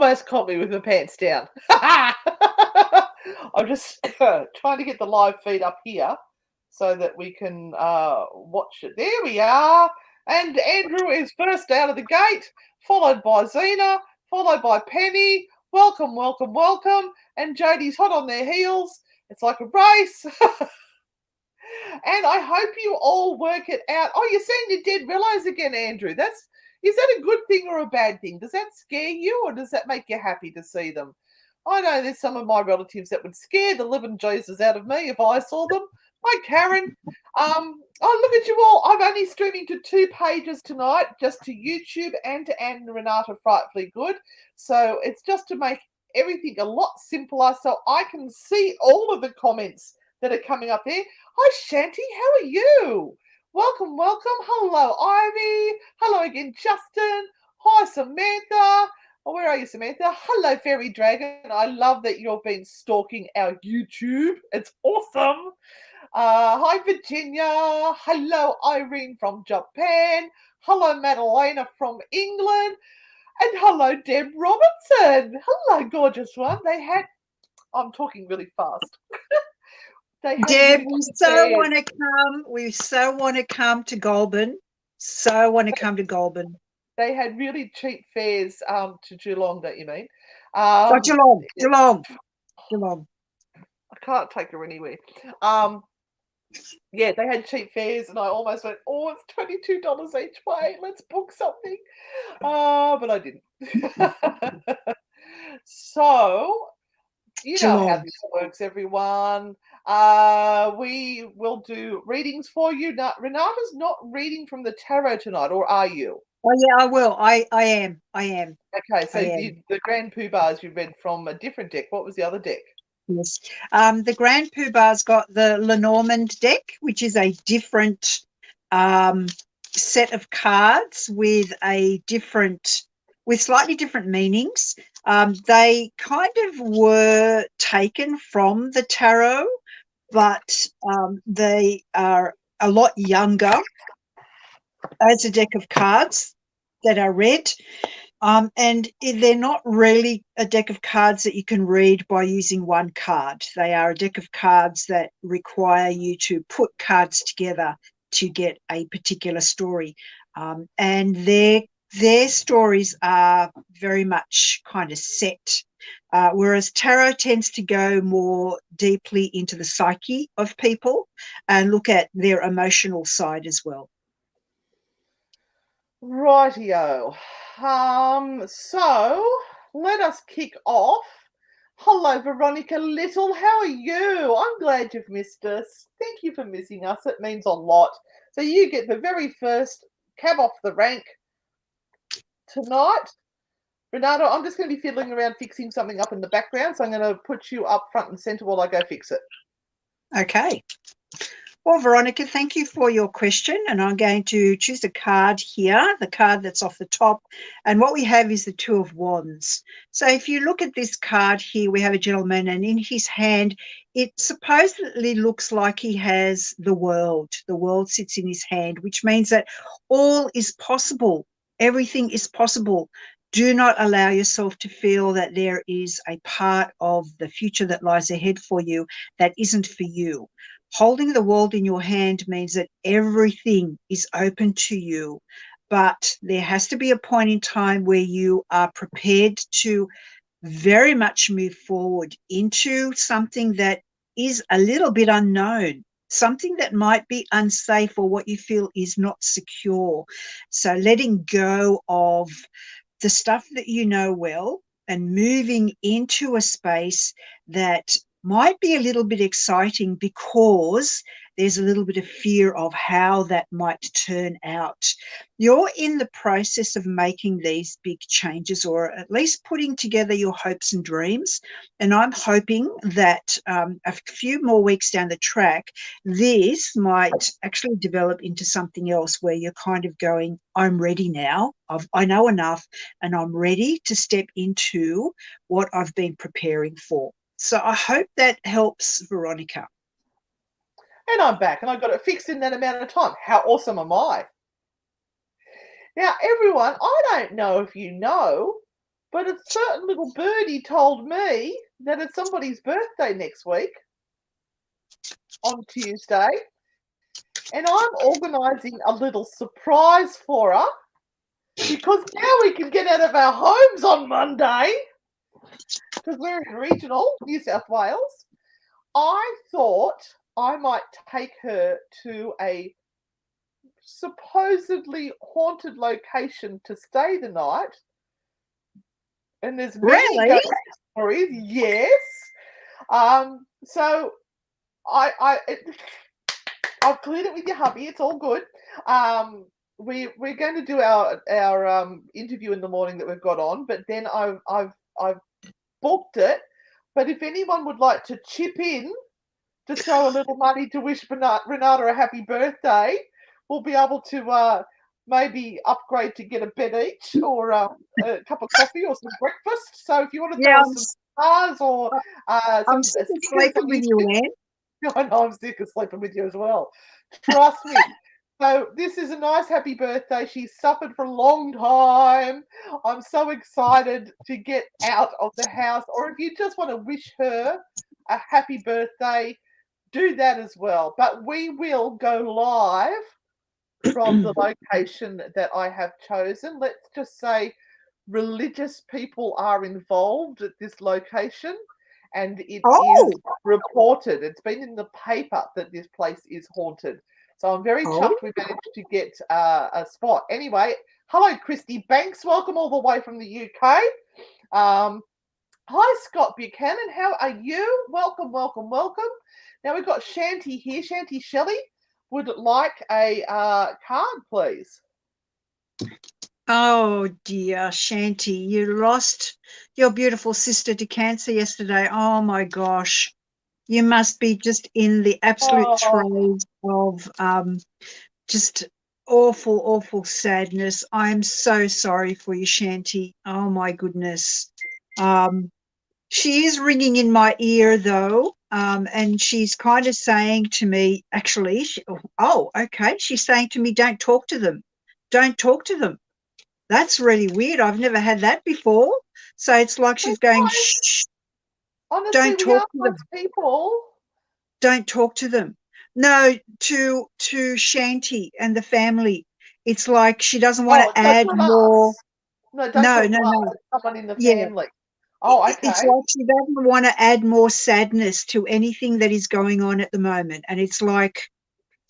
almost caught me with my pants down. I'm just trying to get the live feed up here so that we can watch it. There we are. And Andrew is first out of the gate, followed by Zena, followed by Penny. Welcome, welcome, welcome. And Jodie's hot on their heels. It's like a race. And I hope you all work it out. Oh, you're saying you did realize again, Andrew. Is that a good thing or a bad thing? Does that scare you or does that make you happy to see them? I know there's some of my relatives that would scare the living Jesus out of me if I saw them. Hi, Karen. Oh, look at you all. I'm only streaming to 2 pages tonight, just to YouTube and to Anne and Renata Frightfully Good. So it's just to make everything a lot simpler so I can see all of the comments that are coming up there. Hi, Shanti. How are you? Welcome, welcome. Hello, Ivy. Hello again, Justin. Hi, Samantha. Oh, where are you, Samantha? Hello, Fairy Dragon. I love that you've been stalking our YouTube. It's awesome. Hi, Virginia. Hello, Irene from Japan. Hello, Madalena from England. And hello, Deb Robertson. Hello, gorgeous one. I'm talking really fast. Deb, we so want to come. We so want to come to Goulburn. So want to come to Goulburn. They had really cheap fares to Geelong, don't you mean? Geelong. I can't take her anywhere. Yeah, they had cheap fares, and I almost went, oh, it's $22 each way. Let's book something. But I didn't. So, you know how this works, everyone. We will do readings for you. Renata's not reading from the tarot tonight, or are you? Oh, yeah, I will. I am. Okay, so the Grand Poobahs you read from a different deck. What was the other deck? Yes. The Grand Poobah's got the Lenormand deck, which is a different set of cards with slightly different meanings. They kind of were taken from the tarot, but they are a lot younger as a deck of cards that are read. And they're not really a deck of cards that you can read by using one card. They are a deck of cards that require you to put cards together to get a particular story. And their stories are very much kind of set, whereas tarot tends to go more deeply into the psyche of people and look at their emotional side as well. Rightio. So let us kick off. Hello, Veronica Little. How are you? I'm glad you've missed us. Thank you for missing us. It means a lot. So you get the very first cab off the rank tonight. Renata, I'm just going to be fiddling around fixing something up in the background, so I'm going to put you up front and center while I go fix it. Okay. Well, Veronica, thank you for your question, and I'm going to choose a card here, the card that's off the top, and what we have is the Two of Wands. So if you look at this card here, we have a gentleman, and in his hand, it supposedly looks like he has the world. The world sits in his hand, which means that all is possible. Everything is possible. Do not allow yourself to feel that there is a part of the future that lies ahead for you that isn't for you. Holding the world in your hand means that everything is open to you, but there has to be a point in time where you are prepared to very much move forward into something that is a little bit unknown, something that might be unsafe or what you feel is not secure. So letting go of the stuff that you know well and moving into a space that might be a little bit exciting because there's a little bit of fear of how that might turn out. You're in the process of making these big changes, or at least putting together your hopes and dreams. And I'm hoping that a few more weeks down the track, this might actually develop into something else where you're kind of going, I'm ready now. I know enough, and I'm ready to step into what I've been preparing for. So I hope that helps, Veronica. And I'm back, and I got it fixed in that amount of time. How awesome am I? Now, everyone, I don't know if you know, But a certain little birdie told me that it's somebody's birthday next week on Tuesday, and I'm organising a little surprise for her because now we can get out of our homes on Monday because we're in regional New South Wales. I thought I might take her to a supposedly haunted location to stay the night. And there's many Really? ghost stories, yes. So I've cleared it with your hubby. It's all good. We're going to do our interview in the morning that we've got on, but then I've booked it. But if anyone would like to chip in to throw a little money to wish Renata a happy birthday, we'll be able to maybe upgrade to get a bed each or a cup of coffee or some breakfast. So if you want to throw us some stars or I'm sick of sleeping with you, Anne. I know I'm sick of sleeping with you as well. Trust me. So this is a nice happy birthday. She's suffered for a long time. I'm so excited to get out of the house. Or if you just want to wish her a happy birthday, do that as well. But we will go live from the location that I have chosen. Let's just say religious people are involved at this location, and it is reported. It's been in the paper that this place is haunted. So I'm very chuffed we managed to get a spot. Anyway, hello, Christy Banks. Welcome all the way from the UK. Hi, Scott Buchanan. How are you? Welcome, welcome, welcome. Now we've got Shanti here. Shanti Shelley would like a card, please. Oh dear, Shanti, you lost your beautiful sister to cancer yesterday. Oh my gosh. You must be just in the absolute throes of just awful, awful sadness. I'm so sorry for you, Shanti. Oh my goodness. She is ringing in my ear though, and she's kind of saying to me, actually, okay. She's saying to me, don't talk to them. Don't talk to them. That's really weird. I've never had that before. So it's like she's going, shh. Honestly, don't talk to them. People. Don't talk to them. No, to Shanti and the family. It's like she doesn't want to add more. No, don't talk to someone in the family. Oh, okay. It's like she doesn't want to add more sadness to anything that is going on at the moment. And it's like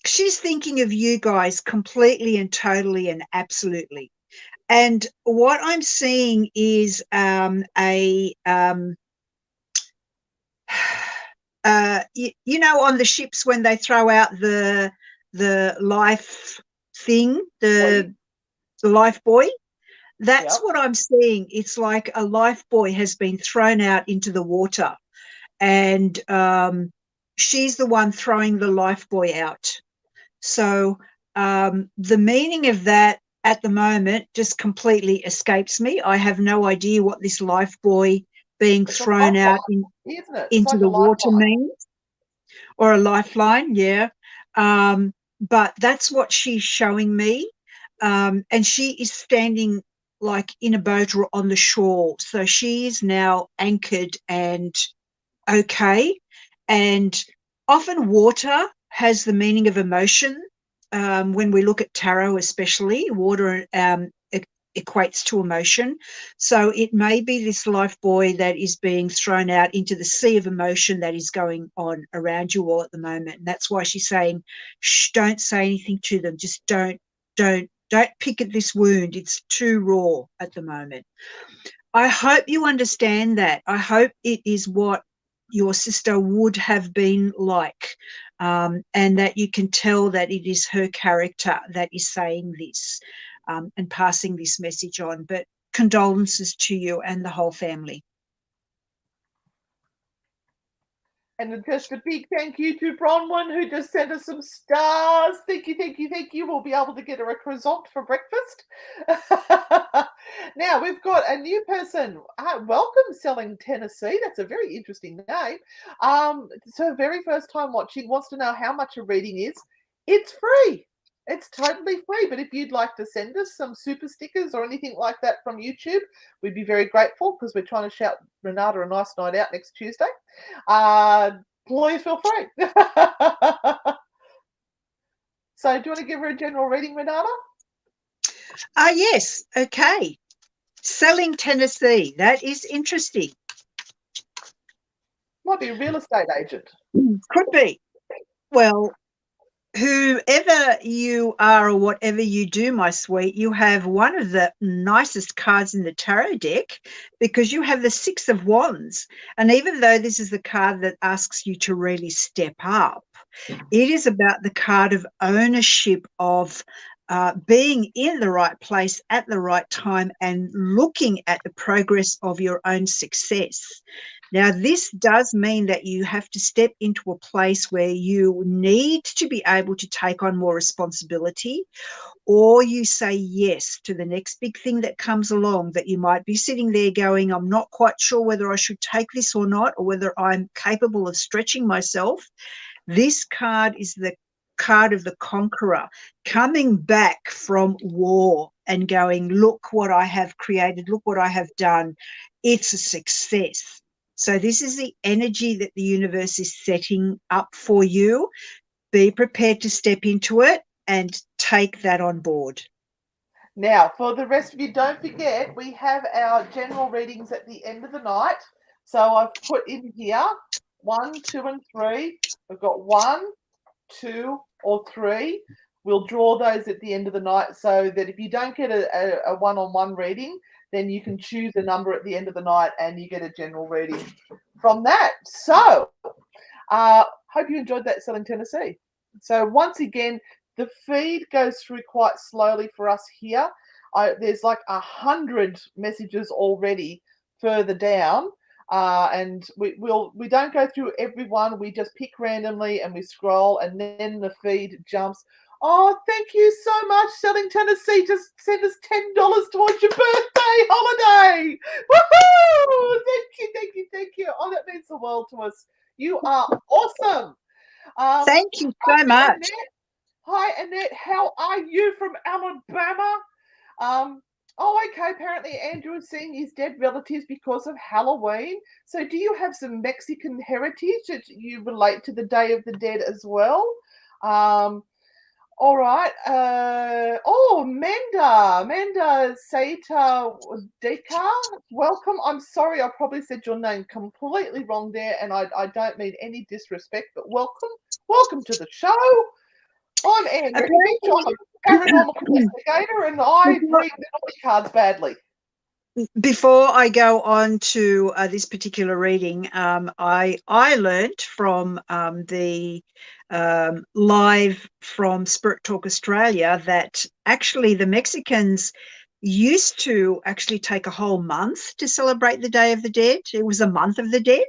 she's thinking of you guys completely and totally and absolutely. And what I'm seeing is you know, on the ships when they throw out the life thing, the life buoy. That's what I'm seeing. It's like a life buoy has been thrown out into the water, and she's the one throwing the life buoy out. So the meaning of that at the moment just completely escapes me. I have no idea what this life buoy being thrown out into the water means, or a lifeline, yeah. But that's what she's showing me. And she is standing like in a boat or on the shore. So she is now anchored and okay. And often water has the meaning of emotion. When we look at tarot, especially, water equates to emotion. So it may be this life buoy that is being thrown out into the sea of emotion that is going on around you all at the moment. And that's why she's saying, shh, don't say anything to them. Just don't pick at this wound. It's too raw at the moment. I hope you understand that. I hope it is what your sister would have been like, and that you can tell that it is her character that is saying this and passing this message on. But condolences to you and the whole family. And just a big thank you to Bronwyn, who just sent us some stars. Thank you, thank you, thank you. We'll be able to get her a croissant for breakfast. Now, we've got a new person. Welcome, Selling Tennessee. That's a very interesting name. So very first time watching, wants to know how much a reading is. It's free. It's totally free, but if you'd like to send us some super stickers or anything like that from YouTube, we'd be very grateful because we're trying to shout Renata a nice night out next Tuesday. Please feel free. So do you want to give her a general reading, Renata? Yes. Okay. Selling Tennessee. That is interesting. Might be a real estate agent. Could be. Well, whoever you are or whatever you do, my sweet, you have one of the nicest cards in the tarot deck because you have the Six of Wands. And even though this is the card that asks you to really step up, it is about the card of ownership of being in the right place at the right time and looking at the progress of your own success. Now, this does mean that you have to step into a place where you need to be able to take on more responsibility, or you say yes to the next big thing that comes along, that you might be sitting there going, I'm not quite sure whether I should take this or not, or whether I'm capable of stretching myself. This card is the card of the Conqueror, coming back from war and going, look what I have created, look what I have done. It's a success. So this is the energy that the universe is setting up for you. Be prepared to step into it and take that on board. Now, for the rest of you, don't forget, we have our general readings at the end of the night. So I've put in here 1, 2, and 3. We've got 1, 2, or 3. We'll draw those at the end of the night so that if you don't get a one-on-one reading, then you can choose a number at the end of the night and you get a general reading from that. So, hope you enjoyed that, Selling Tennessee. So once again, the feed goes through quite slowly for us here. There's like 100 messages already further down. And we don't go through everyone. We just pick randomly and we scroll, and then the feed jumps. Oh, thank you so much, Selling Tennessee. Just send us $10 towards your birthday holiday. Woohoo! Thank you. Oh, that means the world to us. You are awesome. Thank you so much. Annette. Hi, Annette. How are you from Alabama? Okay. Apparently, Andrew is seeing his dead relatives because of Halloween. So, do you have some Mexican heritage that you relate to the Day of the Dead as well? All right. Manda Saita Deka. Welcome. I'm sorry, I probably said your name completely wrong there, and I don't mean any disrespect, but welcome. Welcome to the show. I'm Andrew. I'm a paranormal investigator, and I read the naughty cards badly. Before I go on to this particular reading, I learned from the live from Spirit Talk Australia that actually the Mexicans used to actually take a whole month to celebrate the Day of the Dead. It was a month of the dead.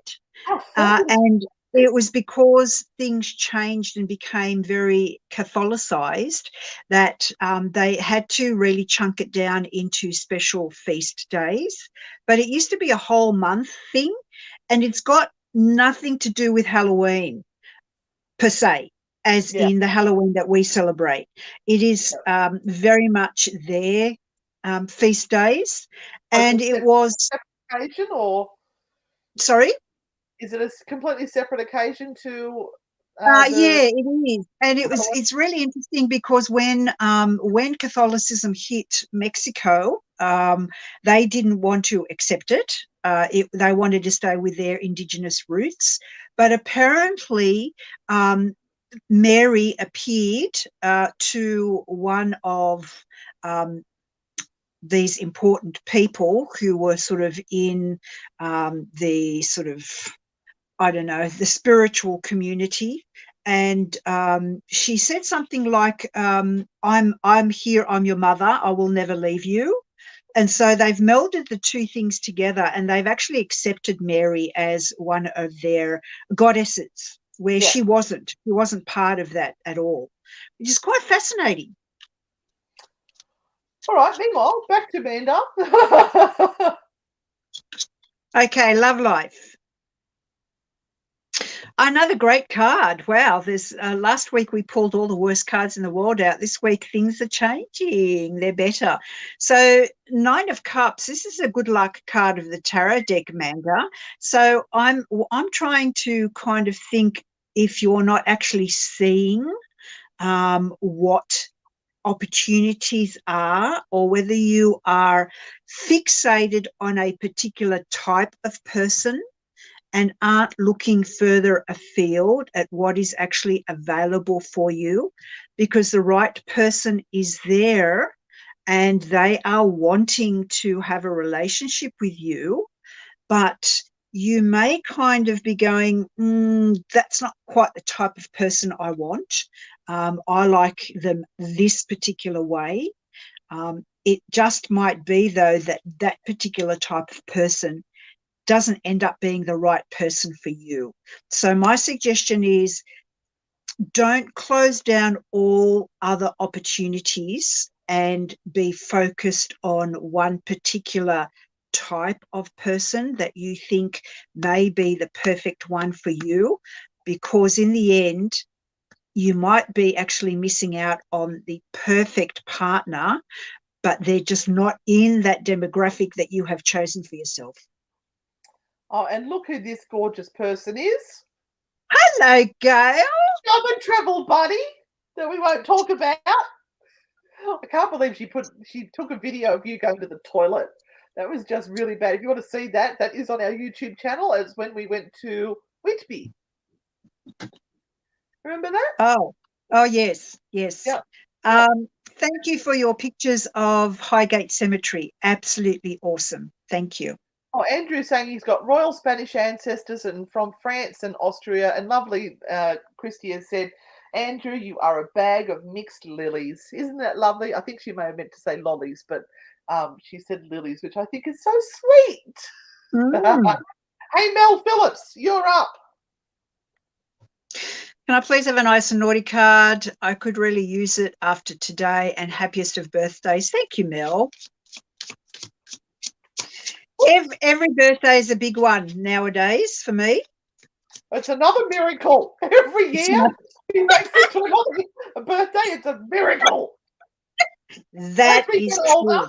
And it was because things changed and became very Catholicized that they had to really chunk it down into special feast days. But it used to be a whole month thing, and it's got nothing to do with Halloween per se, as in the Halloween that we celebrate. It is very much their feast days. And it was... occasion, or... Sorry? Is it a completely separate occasion to? Yeah, it is, and it's really interesting because when Catholicism hit Mexico, they didn't want to accept it. They wanted to stay with their indigenous roots, but apparently, Mary appeared to one of these important people who were sort of in the sort of, I don't know, the spiritual community. And she said something like, I'm here, I'm your mother, I will never leave you. And so they've melded the two things together, and they've actually accepted Mary as one of their goddesses, where she wasn't part of that at all, which is quite fascinating. All right, meanwhile, back to Manda. Okay, love life. Another great card. Wow. There's last week we pulled all the worst cards in the world out. This week things are changing. They're better. So Nine of Cups. This is a good luck card of the tarot deck, Amanda. So I'm trying to kind of think if you're not actually seeing what opportunities are, or whether you are fixated on a particular type of person and aren't looking further afield at what is actually available for you, because the right person is there and they are wanting to have a relationship with you, but you may kind of be going, that's not quite the type of person I want. I like them this particular way. It just might be, though, that particular type of person doesn't end up being the right person for you. So my suggestion is, don't close down all other opportunities and be focused on one particular type of person that you think may be the perfect one for you, because in the end, you might be actually missing out on the perfect partner, but they're just not in that demographic that you have chosen for yourself. Oh, and look who this gorgeous person is. Hello, Gail. Job and travel buddy that we won't talk about. I can't believe she took a video of you going to the toilet. That was just really bad. If you want to see that, that is on our YouTube channel. It's when we went to Whitby. Remember that? Oh, yes. Yep. Thank you for your pictures of Highgate Cemetery. Absolutely awesome. Thank you. Oh, Andrew's saying he's got royal Spanish ancestors and from France and Austria. And lovely Christy has said, Andrew, you are a bag of mixed lilies. Isn't that lovely? I think she may have meant to say lollies, but she said lilies, which I think is so sweet. Hey, Mel Phillips, you're up. Can I please have a nice and naughty card? I could really use it after today, and happiest of birthdays. Thank you, Mel. Every birthday is a big one nowadays for me. It's another miracle. Every year he makes it to a birthday. It's a miracle. That is true.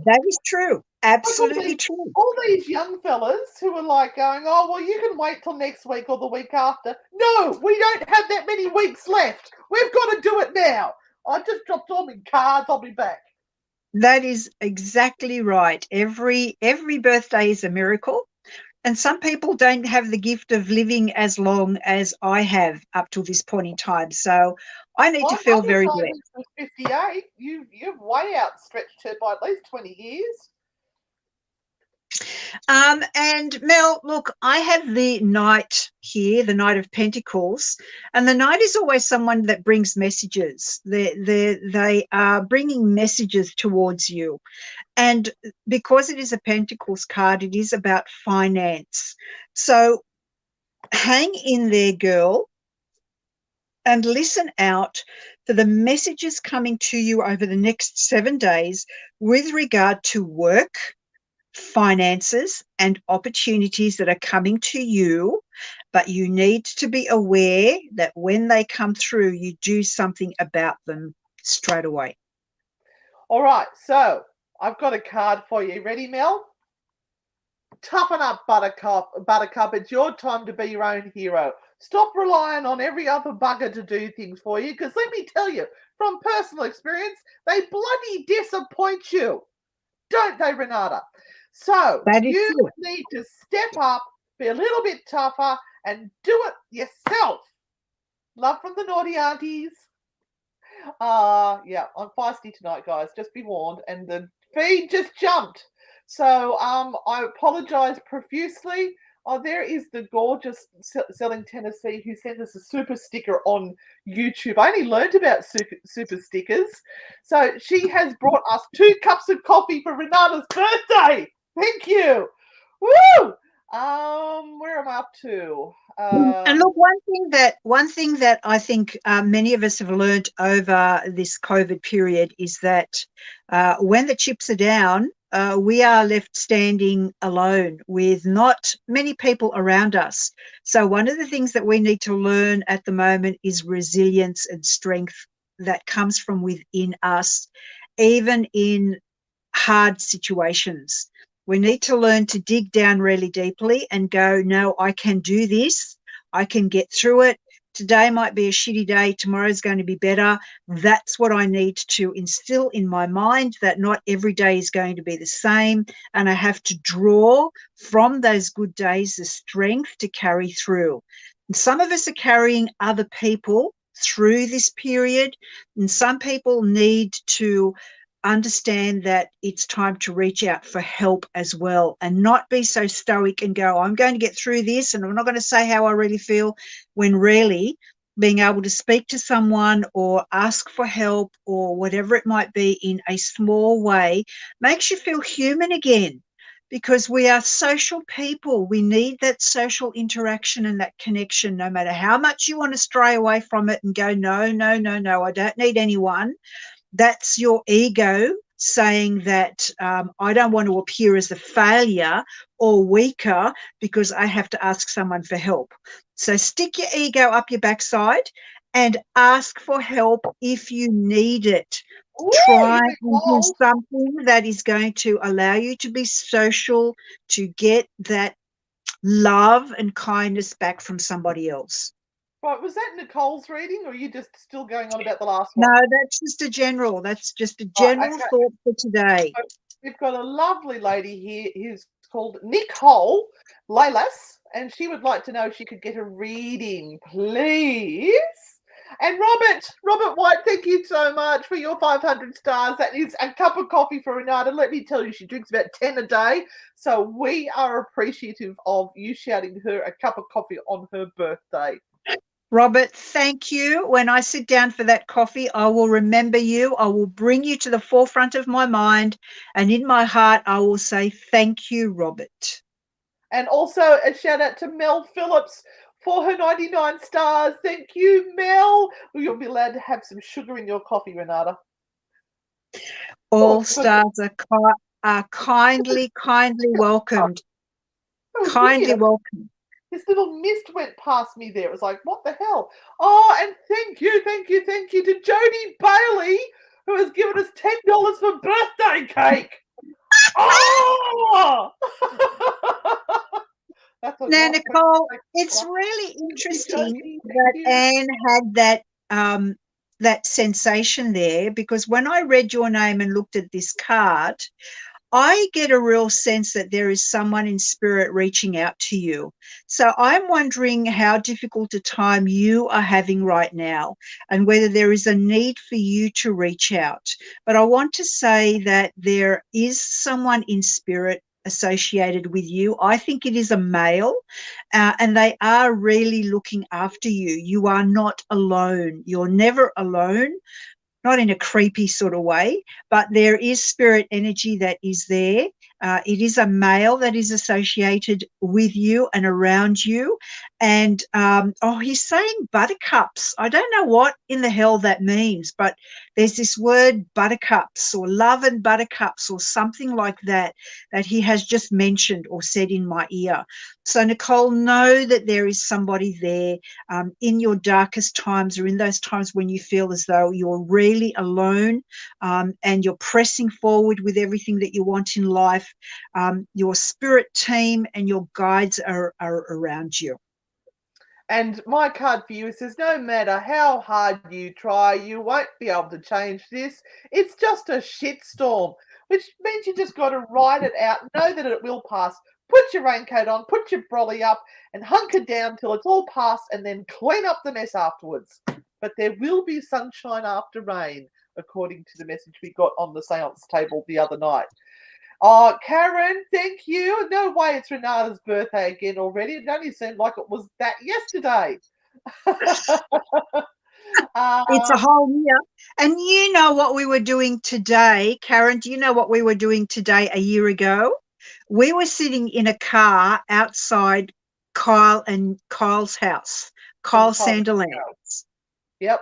That is true. Absolutely true. All these young fellas who are like going, oh, well, you can wait till next week or the week after. No, we don't have that many weeks left. We've got to do it now. I just dropped all my cards. I'll be back. That is exactly right. Every birthday is a miracle. And some people don't have the gift of living as long as I have up to this point in time. So I need to feel very blessed. 58. You've way outstretched her by at least 20 years. And Mel, look, I have the Knight here, the Night of Pentacles, and the Knight is always someone that brings messages. They are bringing messages towards you. And because it is a Pentacles card, it is about finance. So hang in there, girl, and listen out for the messages coming to you over the next 7 days with regard to work, finances, and opportunities that are coming to you, but you need to be aware that when they come through, you do something about them straight away. All right, so I've got a card for you. Ready, Mel? Toughen up, Buttercup. It's your time to be your own hero. Stop relying on every other bugger to do things for you, because let me tell you, from personal experience, they bloody disappoint you. Don't they, Renata? So you need to step up, be a little bit tougher, and do it yourself. Love from the naughty aunties. Yeah, I'm feisty tonight, guys. Just be warned. And the feed just jumped. So I apologize profusely. Oh, there is the gorgeous Selling Tennessee who sent us a super sticker on YouTube. I only learned about super stickers. So she has brought us 2 cups of coffee for Renata's birthday. Thank you. Woo! Where am I up to? And look, one thing that I think many of us have learned over this COVID period is that when the chips are down, we are left standing alone with not many people around us. So one of the things that we need to learn at the moment is resilience and strength that comes from within us, even in hard situations. We need to learn to dig down really deeply and go, no, I can do this. I can get through it. Today might be a shitty day. Tomorrow's going to be better. That's what I need to instill in my mind, that not every day is going to be the same. And I have to draw from those good days the strength to carry through. And some of us are carrying other people through this period, and some people need to understand that it's time to reach out for help as well, and not be so stoic and go, I'm going to get through this and I'm not going to say how I really feel, when really being able to speak to someone or ask for help or whatever it might be in a small way makes you feel human again, because we are social people. We need that social interaction and that connection, no matter how much you want to stray away from it and go, no, no, no, no, I don't need anyone. That's your ego saying that I don't want to appear as a failure or weaker because I have to ask someone for help. So stick your ego up your backside and ask for help if you need it. Ooh, Try you and do something that is going to allow you to be social, to get that love and kindness back from somebody else. Right, was that Nicole's reading, or are you just still going on about the last No, one? that's just a general. That's just a Right, general okay. thought for today. So we've got a lovely lady here who's called Nicole Laylas, and she would like to know if she could get a reading, please. And Robert White, thank you so much for your 500 stars. That is a cup of coffee for Renata. Let me tell you, she drinks about 10 a day. So we are appreciative of you shouting her a cup of coffee on her birthday. Robert, thank you. When I sit down for that coffee, I will remember you. I will bring you to the forefront of my mind. And in my heart, I will say, thank you, Robert. And also a shout out to Mel Phillips for her 99 stars. Thank you, Mel. You'll be allowed to have some sugar in your coffee, Renata. All stars are kindly welcomed. Kindly Weird. welcomed. This little mist went past me there. It was like, what the hell? Oh, and thank you to Jodie Bailey, who has given us $10 for birthday cake. Oh! Now, Nicole, it's really interesting that Anne had that sensation there, because when I read your name and looked at this card, I get a real sense that there is someone in spirit reaching out to you. So I'm wondering how difficult a time you are having right now and whether there is a need for you to reach out. But I want to say that there is someone in spirit associated with you. I think it is a male, and they are really looking after you. You are not alone. You're never alone. Not in a creepy sort of way, but there is spirit energy that is there. It is a male that is associated with you and around you. And, he's saying buttercups. I don't know what in the hell that means, but there's this word buttercups or love and buttercups or something like that he has just mentioned or said in my ear. So, Nicole, know that there is somebody there in your darkest times, or in those times when you feel as though you're really alone, and you're pressing forward with everything that you want in life. Your spirit team and your guides are around you. And my card for you says, no matter how hard you try, you won't be able to change this. It's just a shitstorm, which means you just got to ride it out, know that it will pass. Put your raincoat on, put your brolly up, and hunker down till it's all past, and then clean up the mess afterwards. But there will be sunshine after rain, according to the message we got on the seance table the other night. Oh, Karen, thank you. No way it's Renata's birthday again already. It only seemed like it was that yesterday. It's a whole year. And you know what we were doing today, Karen? Do you know what we were doing today a year ago? We were sitting in a car outside Kyle's house, Kyle Sanderland's. Yep.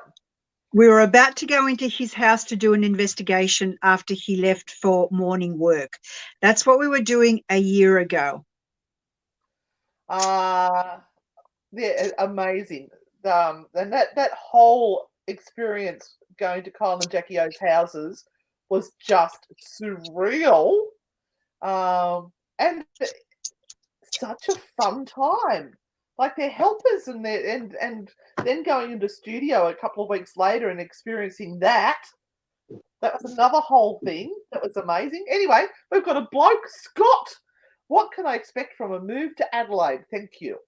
We were about to go into his house to do an investigation after he left for morning work. That's what we were doing a year ago. Yeah, amazing. And that whole experience going to Kyle and Jackie O's houses was just surreal. And such a fun time. Like they're helpers and then going into studio a couple of weeks later and experiencing that. That was another whole thing. That was amazing. Anyway, we've got a bloke, Scott. What can I expect from a move to Adelaide? Thank you.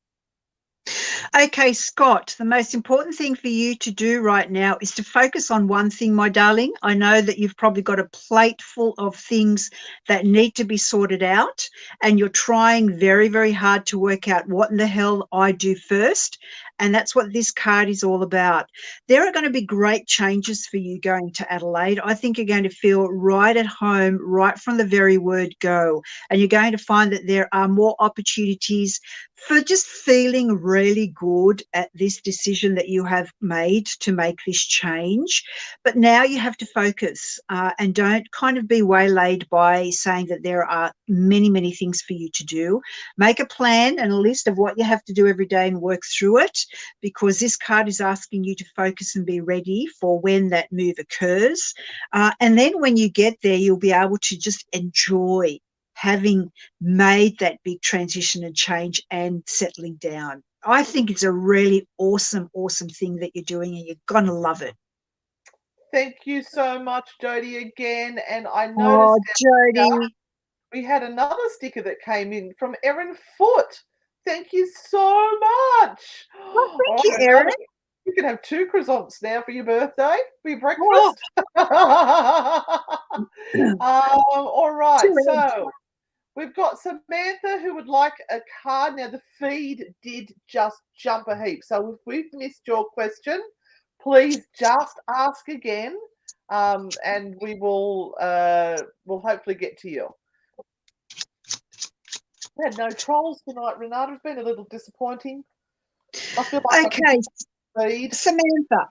Okay, Scott, the most important thing for you to do right now is to focus on one thing, my darling. I know that you've probably got a plate full of things that need to be sorted out, and you're trying very, very hard to work out what in the hell I do first. And that's what this card is all about. There are going to be great changes for you going to Adelaide. I think you're going to feel right at home right from the very word go. And you're going to find that there are more opportunities for just feeling really good at this decision that you have made to make this change. But now you have to focus and don't kind of be waylaid by saying that there are many, many things for you to do. Make a plan and a list of what you have to do every day and work through it, because this card is asking you to focus and be ready for when that move occurs. And then when you get there, you'll be able to just enjoy having made that big transition and change and settling down. I think it's a really awesome, awesome thing that you're doing, and you're going to love it. Thank you so much, Jodie, again. And I noticed Jodie, we had another sticker that came in from Erin Foot. Thank you so much. Well, thank you, Erin. You can have 2 croissants now for your birthday, for your breakfast. All right, so we've got Samantha who would like a card. Now, the feed did just jump a heap. So if we've missed your question, please just ask again, and we will we'll hopefully get to you. We had no trolls tonight, Renata. It's been a little disappointing. I feel like okay, feed. Samantha.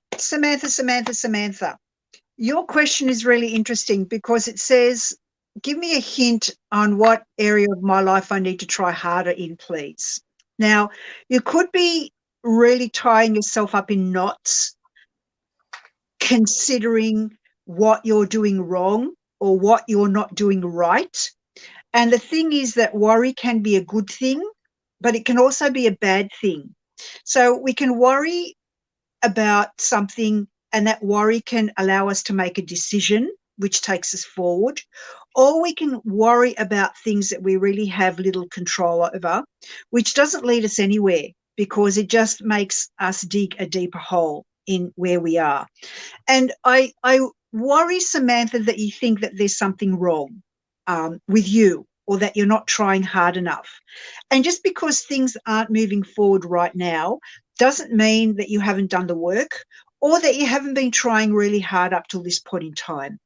Your question is really interesting because it says, give me a hint on what area of my life I need to try harder in, please. Now, you could be really tying yourself up in knots, considering what you're doing wrong or what you're not doing right. And the thing is that worry can be a good thing, but it can also be a bad thing. So we can worry about something, and that worry can allow us to make a decision which takes us forward, or we can worry about things that we really have little control over, which doesn't lead us anywhere because it just makes us dig a deeper hole in where we are. And I worry, Samantha, that you think that there's something wrong with you, or that you're not trying hard enough. And just because things aren't moving forward right now doesn't mean that you haven't done the work or that you haven't been trying really hard up till this point in time.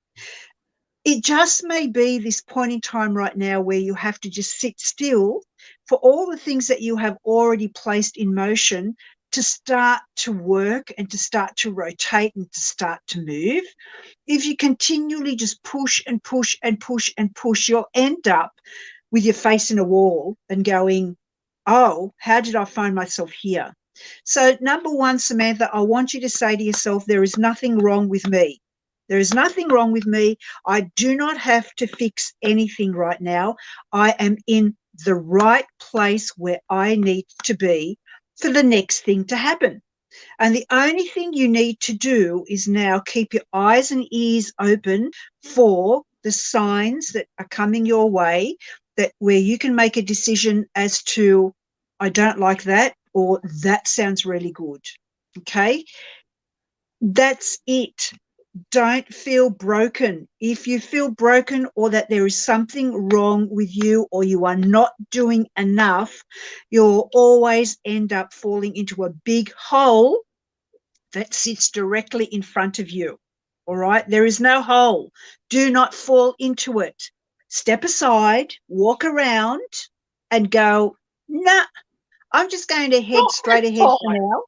It just may be this point in time right now where you have to just sit still for all the things that you have already placed in motion to start to work and to start to rotate and to start to move. If you continually just push and push and push and push, you'll end up with your face in a wall and going, oh, how did I find myself here? So number one, Samantha, I want you to say to yourself, there is nothing wrong with me. There is nothing wrong with me. I do not have to fix anything right now. I am in the right place where I need to be for the next thing to happen. And the only thing you need to do is now keep your eyes and ears open for the signs that are coming your way, that where you can make a decision as to, I don't like that, or that sounds really good. Okay? That's it. Don't feel broken. If you feel broken or that there is something wrong with you or you are not doing enough, you'll always end up falling into a big hole that sits directly in front of you. All right? There is no hole. Do not fall into it. Step aside, walk around, and go, nah, I'm just going to head straight ahead for now.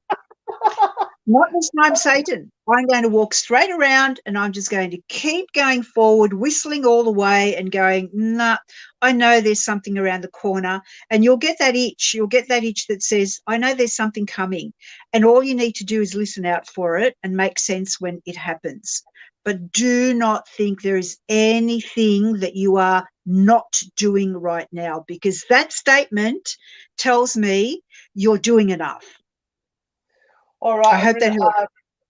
Not this time, Satan. I'm going to walk straight around and I'm just going to keep going forward, whistling all the way and going, nah, I know there's something around the corner. And you'll get that itch. You'll get that itch that says, I know there's something coming. And all you need to do is listen out for it and make sense when it happens. But do not think there is anything that you are not doing right now, because that statement tells me you're doing enough. All right. I hope that helps.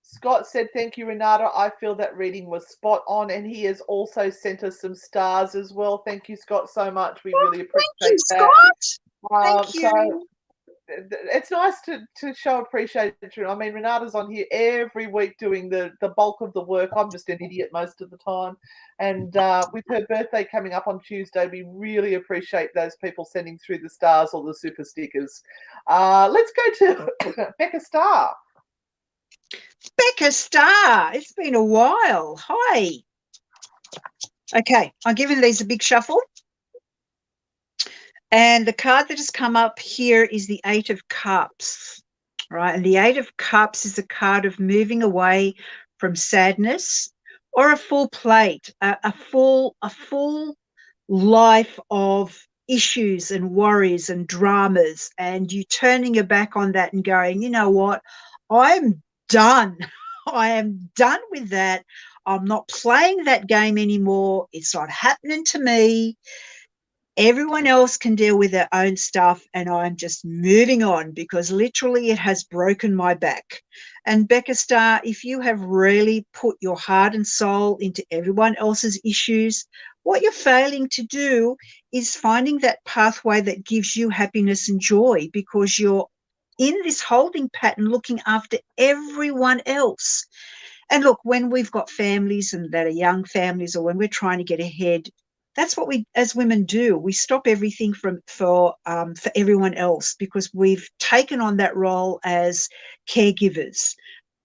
Scott said, thank you, Renata. I feel that reading was spot on. And he has also sent us some stars as well. Thank you, Scott, so much. We really appreciate Thank you, that. Scott. Thank you. So it's nice to show appreciation. I mean, Renata's on here every week doing the bulk of the work. I'm just an idiot most of the time. And with her birthday coming up on Tuesday, we really appreciate those people sending through the stars or the super stickers. Let's go to Becca Starr. Becca Starr, it's been a while. Hi. Okay, I'm giving these a big shuffle. And the card that has come up here is the Eight of Cups, right? And the Eight of Cups is a card of moving away from sadness or a full plate, a full life of issues and worries and dramas, and you turning your back on that and going, you know what, I'm done. I am done with that. I'm not playing that game anymore. It's not happening to me. Everyone else can deal with their own stuff, and I'm just moving on because literally it has broken my back. And Becca Starr, if you have really put your heart and soul into everyone else's issues, what you're failing to do is finding that pathway that gives you happiness and joy, because you're in this holding pattern looking after everyone else. And look, when we've got families and that are young families, or when we're trying to get ahead, that's what we as women do. We stop everything for everyone else because we've taken on that role as caregivers.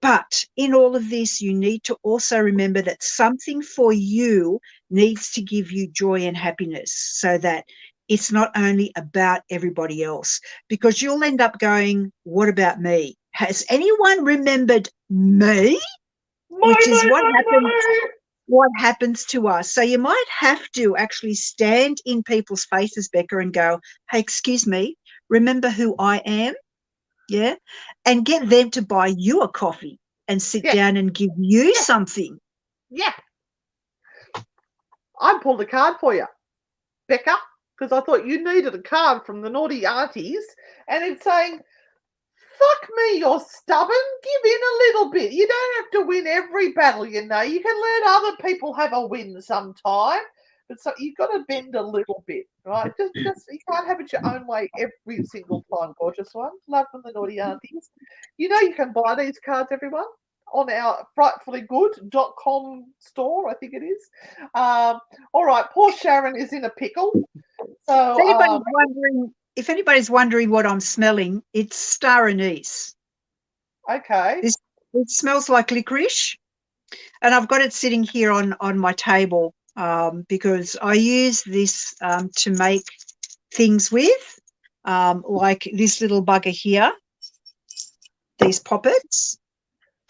But in all of this, you need to also remember that something for you needs to give you joy and happiness, so that it's not only about everybody else, because you'll end up going, what about me? Has anyone remembered me? Which is what happens to us. So you might have to actually stand in people's faces, Becca, and go, hey, excuse me, remember who I am? Yeah. And get them to buy you a coffee and sit down and give you something. Yeah. I pulled a card for you, Becca, because I thought you needed a card from the naughty aunties, and it's saying, fuck me, you're stubborn. Give in a little bit. You don't have to win every battle, you know. You can let other people have a win sometime. But so you've got to bend a little bit, right? Just you can't have it your own way every single time, gorgeous one. Love from the naughty aunties. You know you can buy these cards, everyone, on our frightfullygood.com store, I think it is. All right, poor Sharon is in a pickle. So if anybody's wondering what I'm smelling, it's star anise. Okay. It smells like licorice, and I've got it sitting here on my table because I use this to make things with, like this little bugger here, these poppets.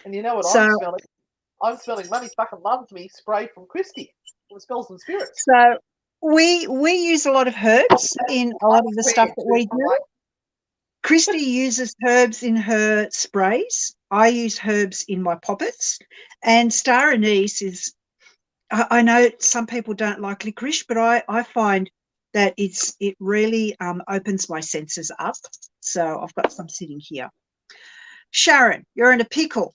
And you know what I'm smelling? I'm smelling Money Fucking Loves Me spray from Christy. It smells and spirits. So we use a lot of herbs in a lot of the stuff that we do. Christy uses herbs in her sprays. I use herbs in my poppets. And star anise is, I know some people don't like licorice, but I find that it really opens my senses up. So I've got some sitting here. Sharon, you're in a pickle.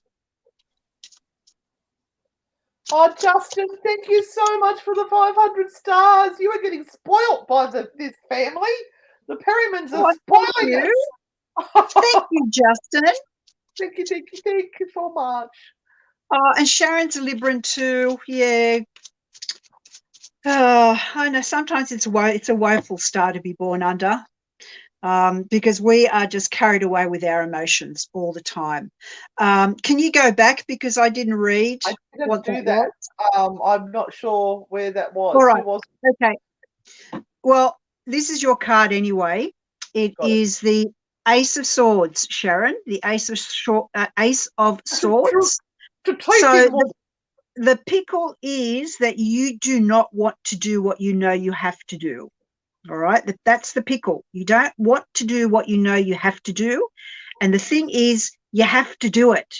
Oh, Justin, thank you so much for the 500 stars. You are getting spoilt by this family. The Perrymans are spoiling us. Thank you, Justin. Thank you so much. And Sharon's a Libran too. Yeah. I know sometimes it's a woeful star to be born under, because we are just carried away with our emotions all the time. Can you go back, because I didn't read what that was? I'm not sure where that was. All right. Okay. Well, this is your card anyway. It is the Ace of Swords, Sharon. The Ace of Swords. So the pickle is that you do not want to do what you know you have to do. All right, that's the pickle. You don't want to do what you know you have to do, and the thing is, you have to do it.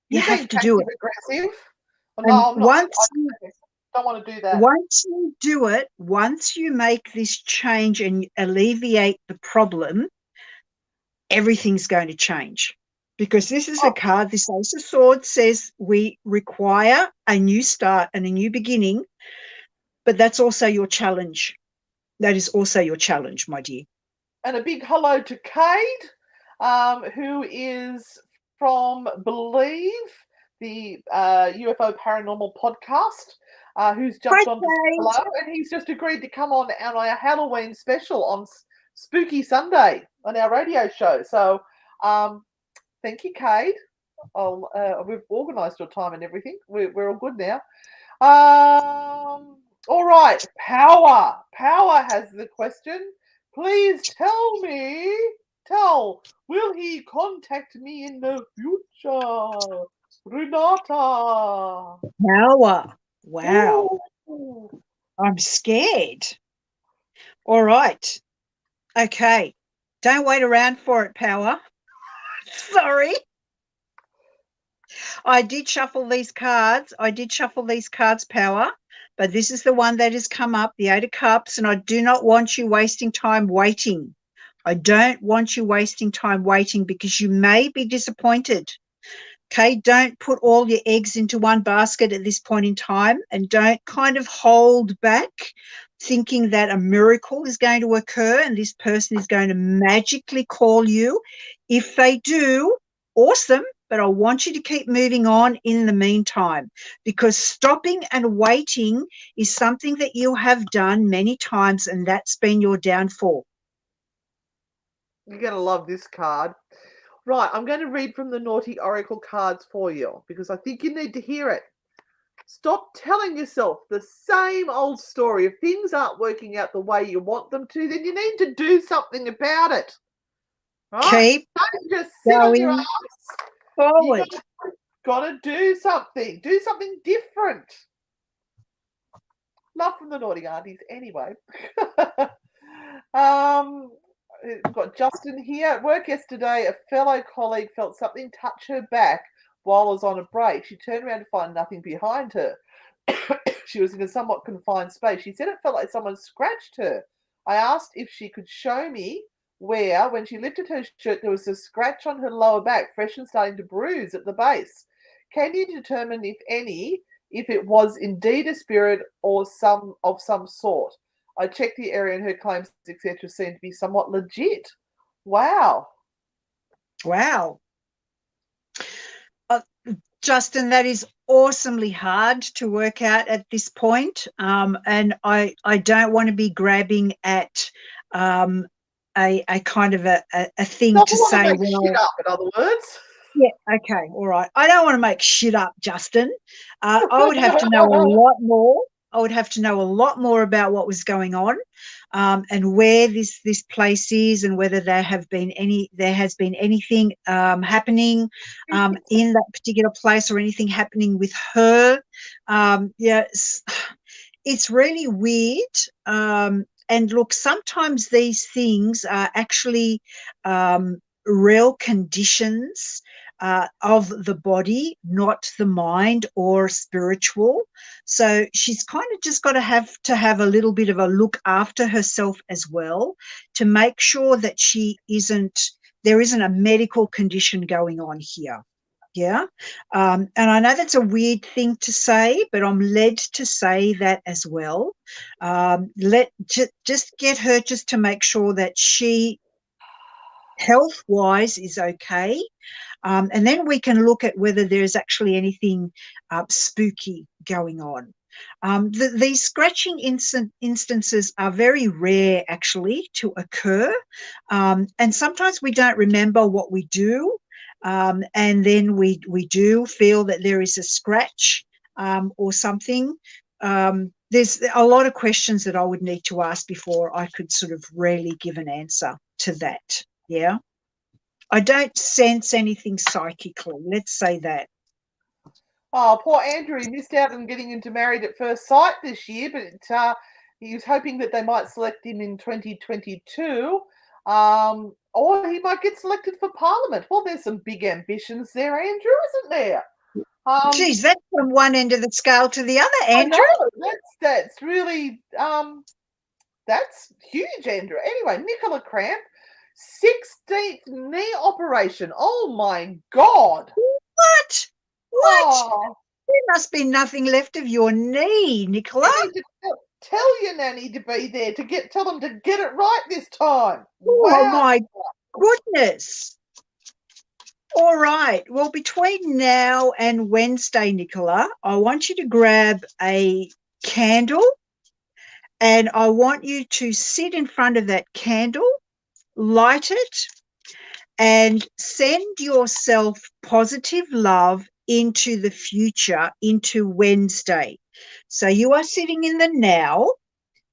You have to do it. Aggressive? And no, I'm not. once I don't want to do that. Once you do it, once you make this change and alleviate the problem, everything's going to change. Because this is the card, this Ace of Swords says we require a new start and a new beginning, but that's also your challenge. That is also your challenge, my dear. And a big hello to Cade, who is from Believe, the UFO Paranormal podcast, who's jumped on below, and he's just agreed to come on our Halloween special on Spooky Sunday on our radio show. So thank you, Cade. We've organised your time and everything. We're all good now. All right, Power. Power has the question. Please will he contact me in the future? Renata. Power. Wow. Ooh. I'm scared. All right. Okay. Don't wait around for it, Power. Sorry. I did shuffle these cards, Power, but this is the one that has come up, the 8 of Cups, and I do not want you wasting time waiting. I don't want you wasting time waiting because you may be disappointed. Okay, don't put all your eggs into one basket at this point in time, and don't kind of hold back thinking that a miracle is going to occur and this person is going to magically call you. If they do, awesome, but I want you to keep moving on in the meantime, because stopping and waiting is something that you have done many times, and that's been your downfall. You're going to love this card. Right, I'm going to read from the Naughty Oracle cards for you because I think you need to hear it. Stop telling yourself the same old story. If things aren't working out the way you want them to, then you need to do something about it. Right? Keep don't just sit on your ass. Forward. You gotta do something. Do something different. Love from the naughty aunties anyway. We've got Justin here. At work yesterday, a fellow colleague felt something touch her back while I was on a break. She turned around to find nothing behind her. She was in a somewhat confined space. She said it felt like someone scratched her. I asked if she could show me where, when she lifted her shirt, there was a scratch on her lower back, fresh and starting to bruise at the base. Can you determine, if it was indeed a spirit or some sort? I checked the area and her claims, etc., seemed to be somewhat legit. Wow. Wow. Justin, that is awesomely hard to work out at this point. And I don't want to be grabbing at a kind of a thing to say, well, shit up, in other words. Yeah, okay, all right. I don't want to make shit up, Justin. I would have to know a lot more. I would have to know a lot more about what was going on, and where this place is, and whether there has been anything happening in that particular place, or anything happening with her. It's really weird. And look, sometimes these things are actually real conditions of the body, not the mind or spiritual. So she's kind of just got to have a little bit of a look after herself as well, to make sure that there isn't a medical condition going on here. Yeah. And I know that's a weird thing to say, but I'm led to say that as well. Just get her just to make sure that she health-wise is okay. And then we can look at whether there's actually anything spooky going on. These scratching instances are very rare, actually, to occur. And sometimes we don't remember what we do. And then we do feel that there is a scratch or something. There's a lot of questions that I would need to ask before I could sort of really give an answer to that. Yeah. I don't sense anything psychically. Let's say that. Oh, poor Andrew. He missed out on getting into Married at First Sight this year, but he was hoping that they might select him in 2022. Or he might get selected for Parliament. Well, there's some big ambitions there, Andrew, isn't there? Geez, that's from one end of the scale to the other, Andrew. I know, that's really that's huge, Andrew. Anyway, Nicola Cramp, 16th knee operation. Oh my God. What? Oh, There must be nothing left of your knee, Nicola. you need to tell your nanny to be there to tell them to get it right this time. Oh, Wow. my goodness. All right. Well, between now and Wednesday, Nicola, I want you to grab a candle and I want you to sit in front of that candle, light it, and send yourself positive love into the future, into Wednesday. So you are sitting in the now.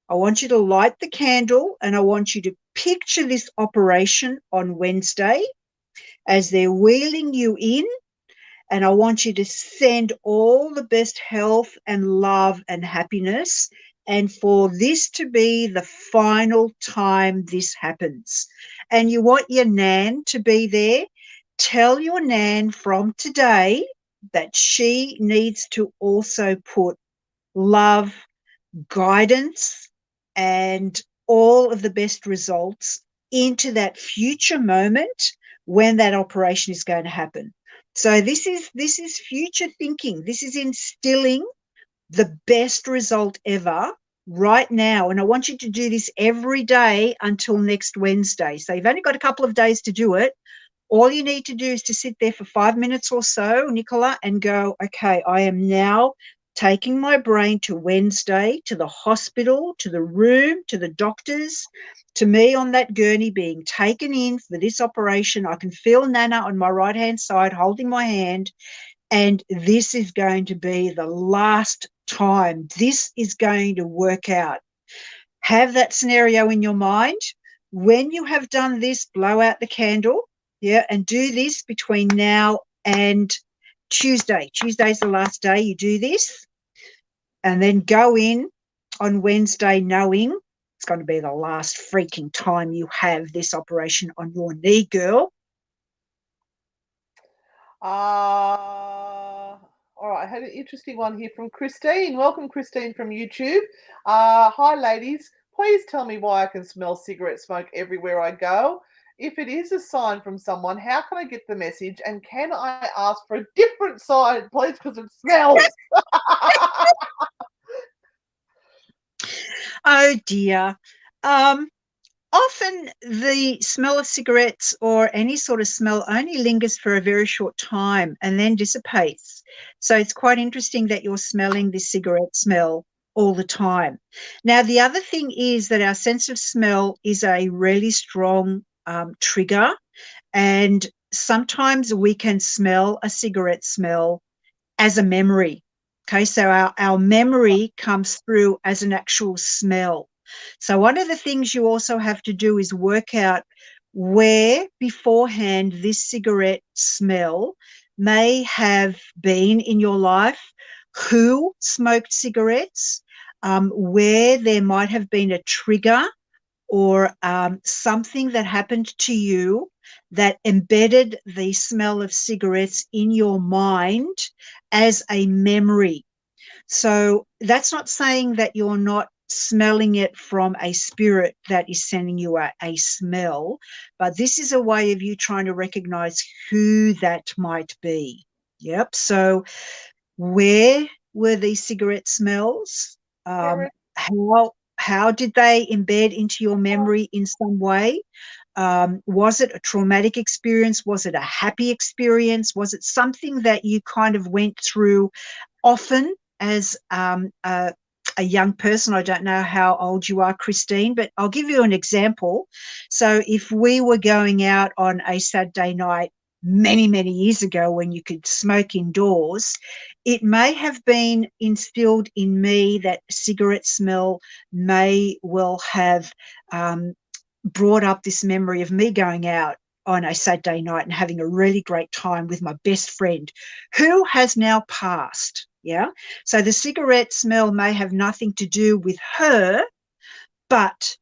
I want you to light the candle and I want you to picture this operation on Wednesday as they're wheeling you in, and I want you to send all the best health and love and happiness, and for this to be the final time this happens. And you want your nan to be there. Tell your nan from today that she needs to also put love, guidance, and all of the best results into that future moment when that operation is going to happen. So this is future thinking. This is instilling the best result ever right now. And I want you to do this every day until next Wednesday. So you've only got a couple of days to do it. All you need to do is to sit there for 5 minutes or so, Nicola, and go, okay, I am now taking my brain to Wednesday, to the hospital, to the room, to the doctors, to me on that gurney being taken in for this operation. I can feel Nana on my right-hand side holding my hand, and this is going to be the last time. This is going to work out. Have that scenario in your mind. When you have done this, blow out the candle, and do this between now and Tuesday. Tuesday's the last day you do this, and then go in on Wednesday knowing it's going to be the last freaking time you have this operation on your knee, girl. All right, I had an interesting one here from Christine. Welcome, Christine, from YouTube. Hi, ladies. Please tell me why I can smell cigarette smoke everywhere I go. If it is a sign from someone, how can I get the message? And can I ask for a different sign, please, because it smells? Oh, dear. Often the smell of cigarettes or any sort of smell only lingers for a very short time and then dissipates. So it's quite interesting that you're smelling this cigarette smell all the time. Now, the other thing is that our sense of smell is a really strong trigger, and sometimes we can smell a cigarette smell as a memory. Okay, so our memory comes through as an actual smell. So one of the things you also have to do is work out where beforehand this cigarette smell may have been in your life, who smoked cigarettes, where there might have been a trigger or something that happened to you that embedded the smell of cigarettes in your mind as a memory. So that's not saying that you're not smelling it from a spirit that is sending you a smell, but this is a way of you trying to recognize who that might be. Yep. So where were these cigarette smells? How did they embed into your memory in some way? Was it a traumatic experience? Was it a happy experience? Was it something that you kind of went through often as a young person? I don't know how old you are, Christine, but I'll give you an example. So if we were going out on a Saturday night many, many years ago when you could smoke indoors, it may have been instilled in me that cigarette smell may well have brought up this memory of me going out on a Saturday night and having a really great time with my best friend who has now passed. Yeah. So the cigarette smell may have nothing to do with her, but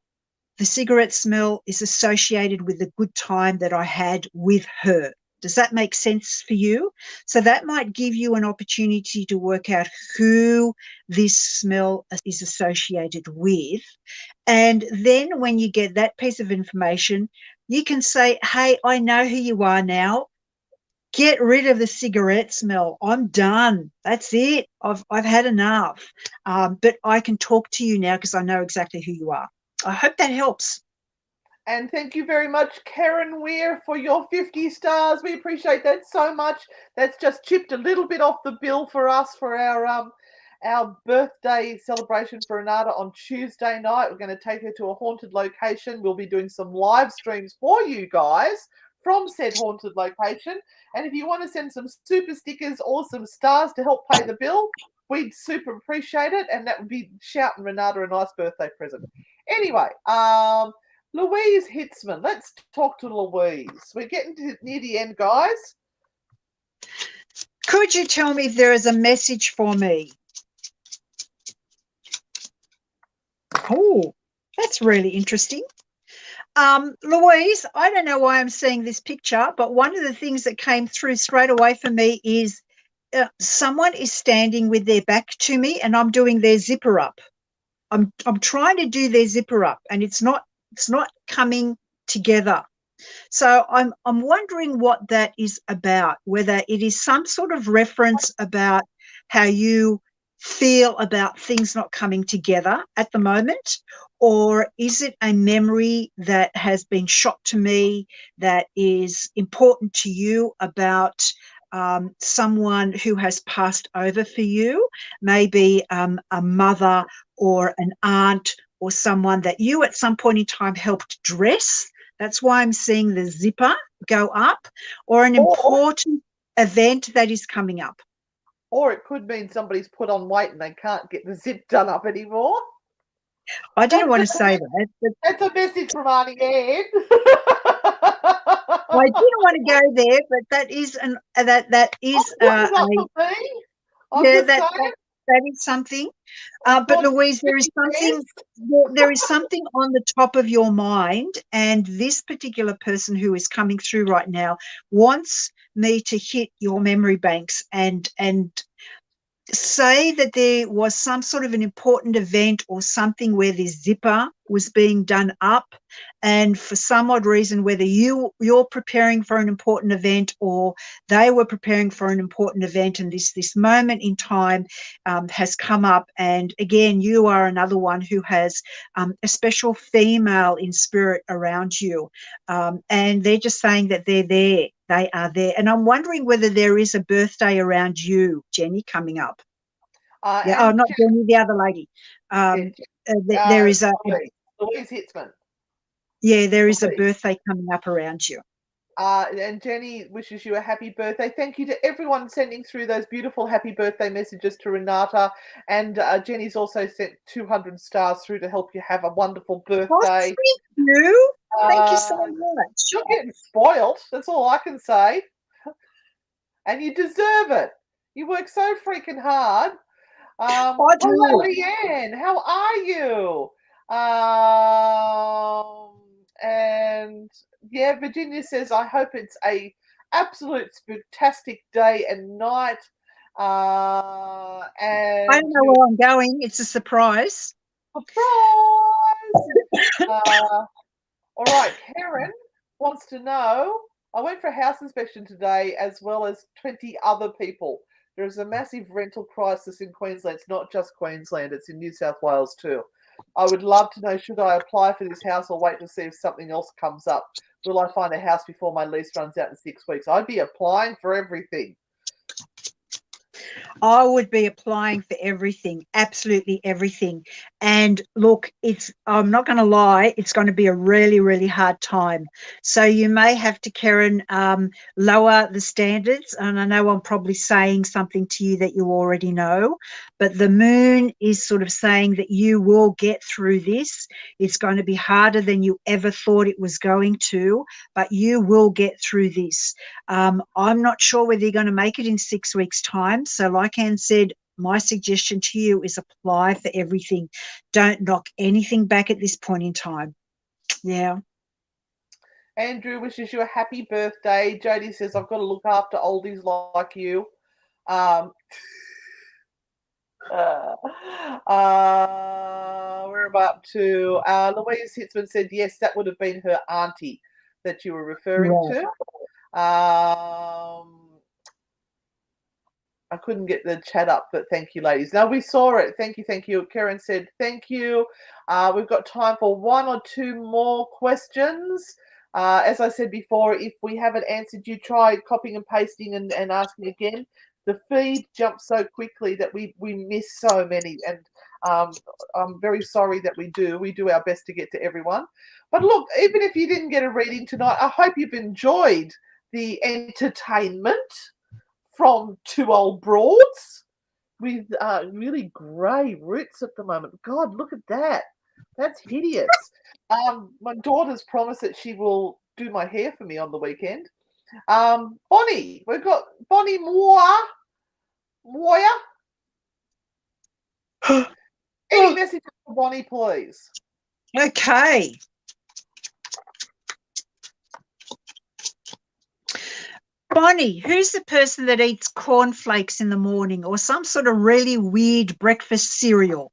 the cigarette smell is associated with the good time that I had with her. Does that make sense for you? So that might give you an opportunity to work out who this smell is associated with. And then when you get that piece of information, you can say, hey, I know who you are now. Get rid of the cigarette smell. I'm done. That's it. I've had enough. But I can talk to you now because I know exactly who you are. I hope that helps. And thank you very much, Karen Weir, for your 50 stars. We appreciate that so much. That's just chipped a little bit off the bill for us for our birthday celebration for Renata on Tuesday night. We're going to take her to a haunted location. We'll be doing some live streams for you guys from said haunted location. And if you want to send some super stickers or some stars to help pay the bill, we'd super appreciate it. And that would be shouting Renata a nice birthday present. Anyway, Louise Hitzman. Let's talk to Louise. We're getting near the end, guys. Could you tell me if there is a message for me? Oh, that's really interesting. Louise, I don't know why I'm seeing this picture, but one of the things that came through straight away for me is someone is standing with their back to me and I'm doing their zipper up. I'm trying to do their zipper up and it's not coming together. So I'm wondering what that is about, whether it is some sort of reference about how you feel about things not coming together at the moment, or is it a memory that has been shot to me that is important to you about someone who has passed over for you, maybe a mother or an aunt or someone that you at some point in time helped dress. That's why I'm seeing the zipper go up, or an important event that is coming up. Or it could mean somebody's put on weight and they can't get the zip done up anymore. I didn't want to say that. But that's a message from Auntie Anne. I didn't want to go there, but that is that is something. But Louise, there is something on the top of your mind, and this particular person who is coming through right now wants me to hit your memory banks and say that there was some sort of an important event or something where this zipper was being done up, and for some odd reason, whether you're preparing for an important event or they were preparing for an important event, and this moment in time has come up, and again, you are another one who has a special female in spirit around you, and they're just saying that they're there. They are there. And I'm wondering whether there is a birthday around you, Jenny, coming up. Not Jenny, the other lady. There is Louise Hitzman. Yeah, there is a birthday coming up around you. And Jenny wishes you a happy birthday. Thank you to everyone sending through those beautiful happy birthday messages to Renata. And Jenny's also sent 200 stars through to help you have a wonderful birthday. Oh, thank you. Thank you so much. You're getting spoiled. That's all I can say. And you deserve it. You work so freaking hard. Hello, Leanne. How are you? And yeah, Virginia says, I hope it's a absolute spectastic day and night. And I don't know where I'm going. It's a surprise. All right, Karen wants to know, I went for a house inspection today as well as 20 other people. There is a massive rental crisis in Queensland. It's not just Queensland, it's in New South Wales too. I would love to know, should I apply for this house or wait to see if something else comes up? Will I find a house before my lease runs out in 6 weeks? I'd be applying for everything. I would be applying for everything, absolutely everything. And look, I'm not going to lie, it's going to be a really, really hard time. So you may have to, Karen, lower the standards. And I know I'm probably saying something to you that you already know, but the moon is sort of saying that you will get through this. It's going to be harder than you ever thought it was going to, but you will get through this. I'm not sure whether you're going to make it in 6 weeks' time. So like Anne said, my suggestion to you is apply for everything. Don't knock anything back at this point in time. Yeah. Andrew wishes you a happy birthday. Jody says, I've got to look after oldies like you. We're about to. Louise Hitzman said, yes, that would have been her auntie that you were referring to. I couldn't get the chat up, but thank you, ladies. Now we saw it. Thank you, thank you. Karen said, thank you. We've got time for 1 or 2 more questions. As I said before, if we haven't answered you, try copying and pasting and asking again. The feed jumps so quickly that we miss so many, and I'm very sorry that we do. We do our best to get to everyone. But look, even if you didn't get a reading tonight, I hope you've enjoyed the entertainment from 2 old broads with really grey roots at the moment. God, look at that. That's hideous. My daughter's promised that she will do my hair for me on the weekend. Bonnie, we've got Bonnie Moya. Any message for Bonnie, please? Okay. Bonnie, who's the person that eats cornflakes in the morning or some sort of really weird breakfast cereal?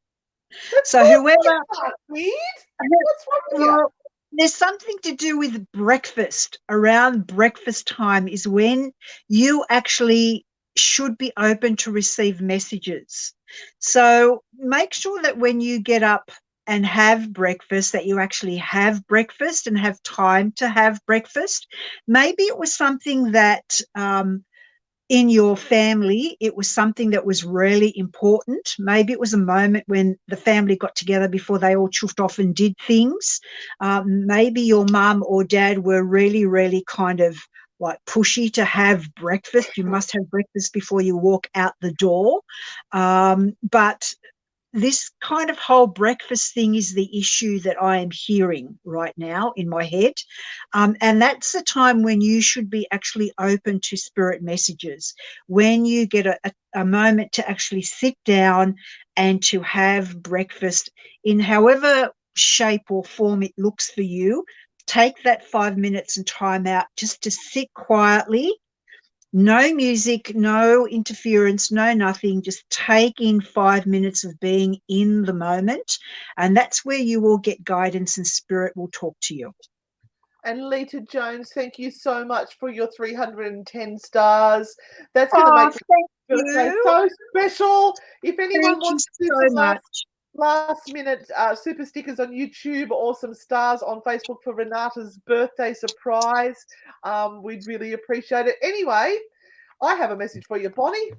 So whoever... Weird? What's wrong with you? There's something to do with breakfast. Around breakfast time is when you actually should be open to receive messages. So make sure that when you get up and have breakfast, that you actually have breakfast and have time to have breakfast. Maybe it was something that in your family, it was something that was really important. Maybe it was a moment when the family got together before they all chuffed off and did things. Maybe your mum or dad were really, really kind of like pushy to have breakfast. You must have breakfast before you walk out the door. But this kind of whole breakfast thing is the issue that I am hearing right now in my head. And that's the time when you should be actually open to spirit messages, when you get a moment to actually sit down and to have breakfast in however shape or form it looks for you. Take that 5 minutes and time out just to sit quietly. No music, no interference, no nothing. Just take in 5 minutes of being in the moment. And that's where you will get guidance and spirit will talk to you. And Lita Jones, thank you so much for your 310 stars. That's going to make the birthday so special. If anyone wants to do some last minute super stickers on YouTube or some stars on Facebook for Renata's birthday surprise, we'd really appreciate it. Anyway, I have a message for you, Bonnie.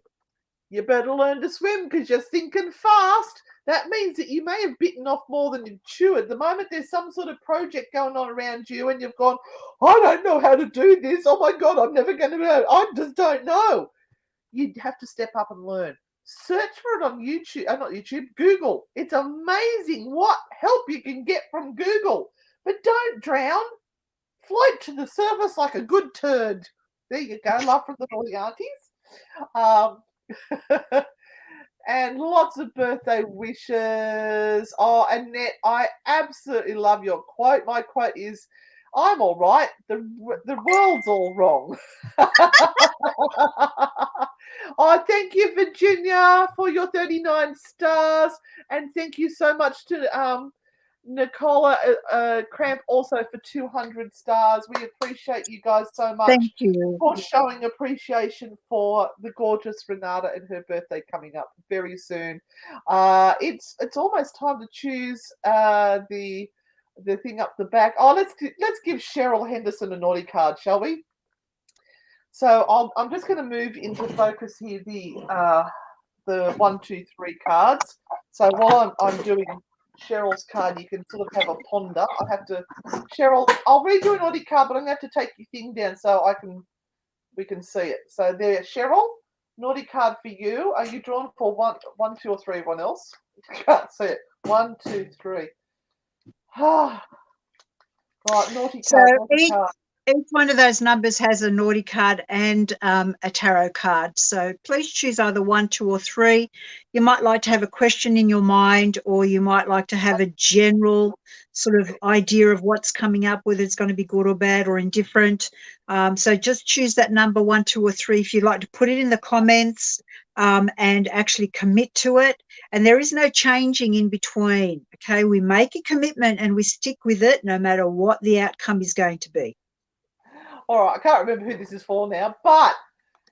You better learn to swim because you're sinking fast. That means that you may have bitten off more than you chew. At the moment, there's some sort of project going on around you and you've gone, I don't know how to do this. Oh my God, I'm never going to know. I just don't know. You have to step up and learn. Search for it on YouTube, not YouTube, Google. It's amazing what help you can get from Google. But don't drown. Float to the surface like a good turd. There you go. Love from the naughty aunties. And lots of birthday wishes. Oh, Annette, I absolutely love your quote. My quote is, I'm all right. The world's all wrong. Oh, thank you, Virginia, for your 39 stars. And thank you so much to Nicola Cramp also for 200 stars. We appreciate you guys so much. Thank you for showing appreciation for the gorgeous Renata and her birthday coming up very soon. It's almost time to choose the thing up the back. Oh, let's give Cheryl Henderson a naughty card, shall we? So I'm just going to move into focus here. the 1, 2, 3 cards. So while I'm doing Cheryl's card, you can sort of have a ponder. I have to, Cheryl, I'll read you a naughty card, but I'm going to have to take your thing down so we can see it. So there, Cheryl, naughty card for you. Are you drawn for one, 2, or 3? One else? Can't see it. 1, 2, 3. Right, naughty So card, naughty card. each one of those numbers has a naughty card and a tarot card. So please choose either 1, 2, or 3. You might like to have a question in your mind, or you might like to have a general sort of idea of what's coming up, whether it's going to be good or bad or indifferent. So just choose that number 1, 2, or 3 if you'd like to put it in the comments and actually commit to it. And there is no changing in between. Okay, we make a commitment and we stick with it no matter what the outcome is going to be. All right, I can't remember who this is for now, but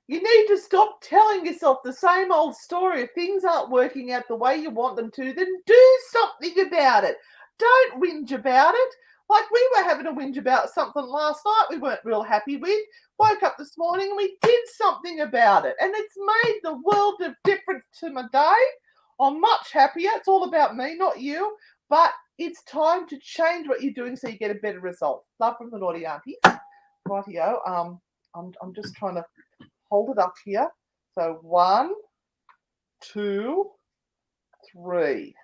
you need to stop telling yourself the same old story. If things aren't working out the way you want them to, then do something about it. Don't whinge about it. Like we were having a whinge about something last night we weren't real happy with. Woke up this morning and we did something about it. And it's made the world of difference to my day. I'm much happier. It's all about me, not you. But it's time to change what you're doing so you get a better result. Love from the naughty aunties. Rightio. I'm just trying to hold it up here. So 1, 2, 3.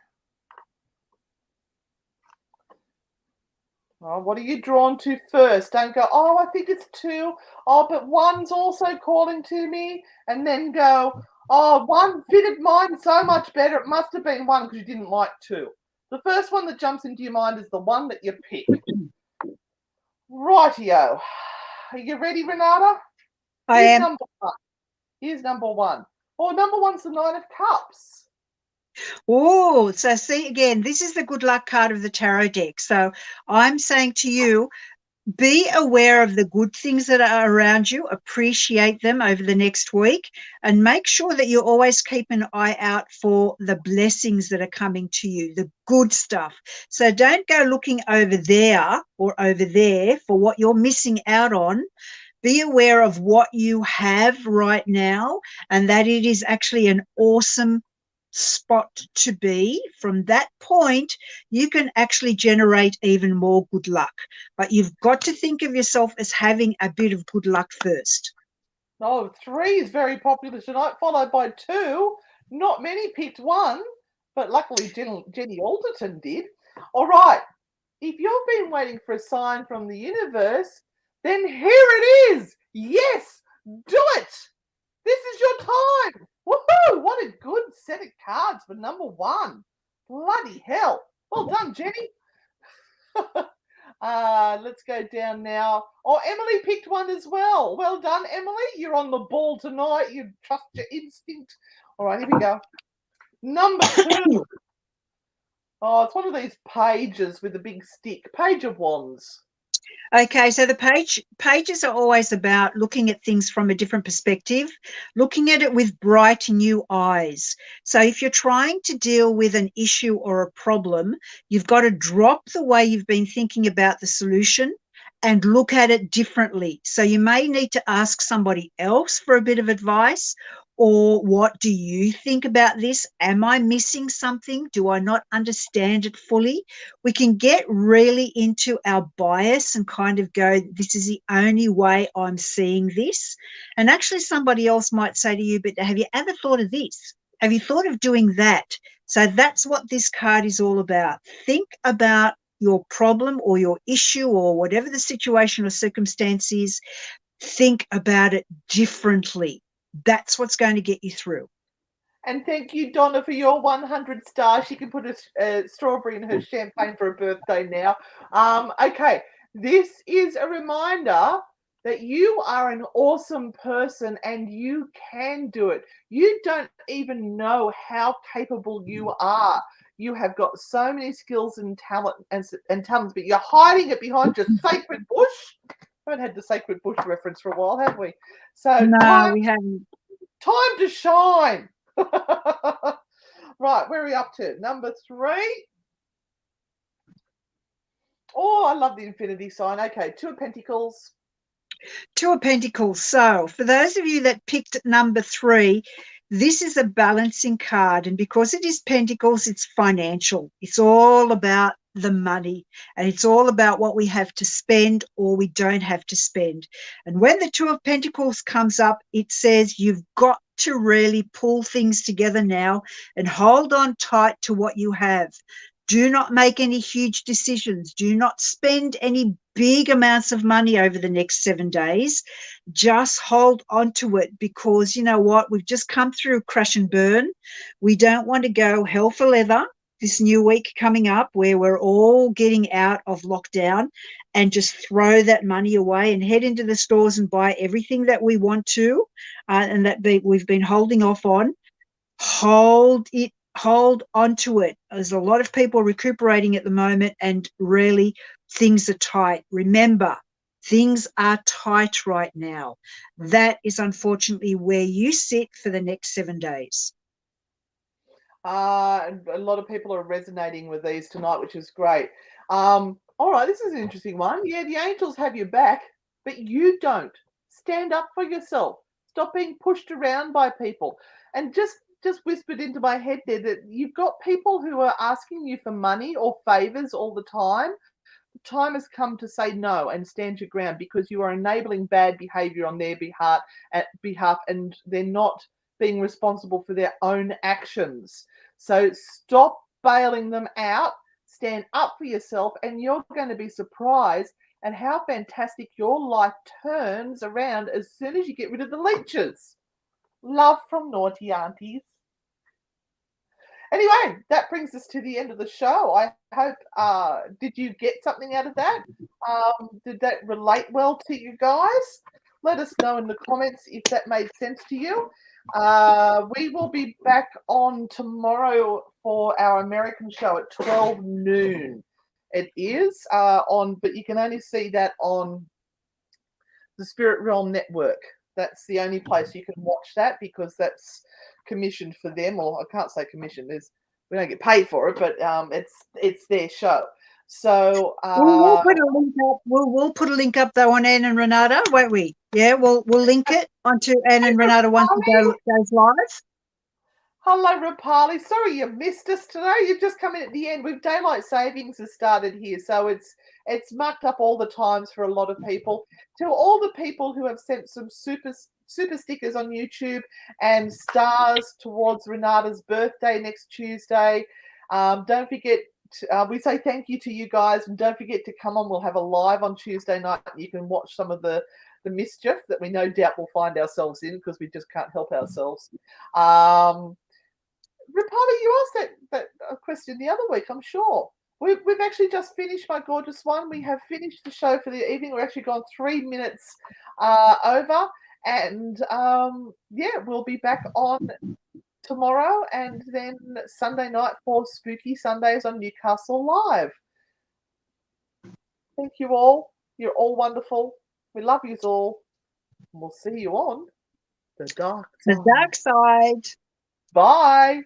Oh, what are you drawn to first? Don't go, oh, I think it's 2. Oh, but 1's also calling to me. And then go, oh, 1 fitted mine so much better. It must have been 1 because you didn't like 2. The first one that jumps into your mind is the one that you pick. Rightio. Are you ready, Renata? I am. Number 1. Here's number 1. Oh, number 1's the Knight of Cups. Oh, so see again, this is the good luck card of the tarot deck. So I'm saying to you, be aware of the good things that are around you, appreciate them over the next week, and make sure that you always keep an eye out for the blessings that are coming to you, the good stuff. So don't go looking over there or over there for what you're missing out on. Be aware of what you have right now and that it is actually an awesome spot to be. From that point, you can actually generate even more good luck. But you've got to think of yourself as having a bit of good luck first. Oh, 3 is very popular tonight, followed by 2. Not many picked 1, but luckily Jenny Alderton did. All right. If you've been waiting for a sign from the universe, then here it is. Yes, do it. This is your time. Woohoo! What a good set of cards for number 1. Bloody hell. Well done, Jenny. Let's go down now. Oh, Emily picked 1 as well. Well done, Emily. You're on the ball tonight. You trust your instinct. All right, here we go. Number 2. Oh, it's one of these pages with a big stick. Page of Wands. Okay, so the pages are always about looking at things from a different perspective, looking at it with bright new eyes. So if you're trying to deal with an issue or a problem, you've got to drop the way you've been thinking about the solution and look at it differently. So you may need to ask somebody else for a bit of advice. Or what do you think about this? Am I missing something? Do I not understand it fully? We can get really into our bias and kind of go, this is the only way I'm seeing this. And actually somebody else might say to you, but have you ever thought of this? Have you thought of doing that? So that's what this card is all about. Think about your problem or your issue or whatever the situation or circumstance is. Think about it differently. That's what's going to get you through. And thank you, Donna, for your 100 stars. She can put a strawberry in her champagne for her birthday now. Okay, this is a reminder that you are an awesome person and you can do it. You don't even know how capable you are. You have got so many skills and talents, but you're hiding it behind your sacred bush. I haven't had the sacred bush reference for a while, have we? So no, we haven't. Time to shine. Right, where are we up to? Number 3. Oh, I love the infinity sign. Okay, 2 of Pentacles. 2 of Pentacles. So for those of you that picked number 3, This is a balancing card, and because it is Pentacles, it's financial. It's all about the money, and it's all about what we have to spend or we don't have to spend. And when the Two of Pentacles comes up, it says you've got to really pull things together now and hold on tight to what you have. Do not make any huge decisions. Do not spend any big amounts of money over the next 7 days. Just hold on to it, because you know what? We've just come through crash and burn. We don't want to go hell for leather this new week coming up, where we're all getting out of lockdown, and just throw that money away and head into the stores and buy everything that we want to, and that we've been holding off on. Hold on to it. There's a lot of people recuperating at the moment, and really things are tight. Remember, things are tight right now. That is unfortunately where you sit for the next 7 days. And a lot of people are resonating with these tonight, which is great. All right, this is an interesting one. Yeah, the angels have your back, but you don't. Stand up for yourself. Stop being pushed around by people. And just whispered into my head there that you've got people who are asking you for money or favors all the time. The time has come to say no and stand your ground, because you are enabling bad behavior on their behalf, and they're not being responsible for their own actions. So stop bailing them out, stand up for yourself, and you're going to be surprised at how fantastic your life turns around as soon as you get rid of the leeches. Love from Naughty Aunties. Anyway, that brings us to the end of the show. I hope, did you get something out of that? Did that relate well to you guys? Let us know in the comments if that made sense to you. We will be back on tomorrow for our American show at 12 noon. It is but you can only see that on the Spirit Realm Network. That's the only place you can watch that, because that's commissioned for them, or I can't say commissioned. We don't get paid for it, but it's their show. So we'll put a link up. We'll put a link up though on Anne and Renata, won't we? Yeah, we'll link it onto Anne and Renata once it goes live. Hello, Rapali. Sorry you missed us today. You've just come in at the end. With daylight savings has started here, so it's mucked up all the times for a lot of people. To all the people who have sent some super stickers on YouTube and stars towards Renata's birthday next Tuesday, don't forget. We say thank you to you guys, and don't forget to come on. We'll have a live on Tuesday night. You can watch some of the mischief that we no doubt will find ourselves in, because we just can't help ourselves. Rapali, you asked that question the other week, I'm sure. We've actually just finished, my gorgeous one. We have finished the show for the evening. We're actually gone 3 minutes over. And, yeah, we'll be back on tomorrow, and then Sunday night for Spooky Sundays on Newcastle Live. Thank you all. You're all wonderful. We love you all. We'll see you on the dark side. The dark side. Bye.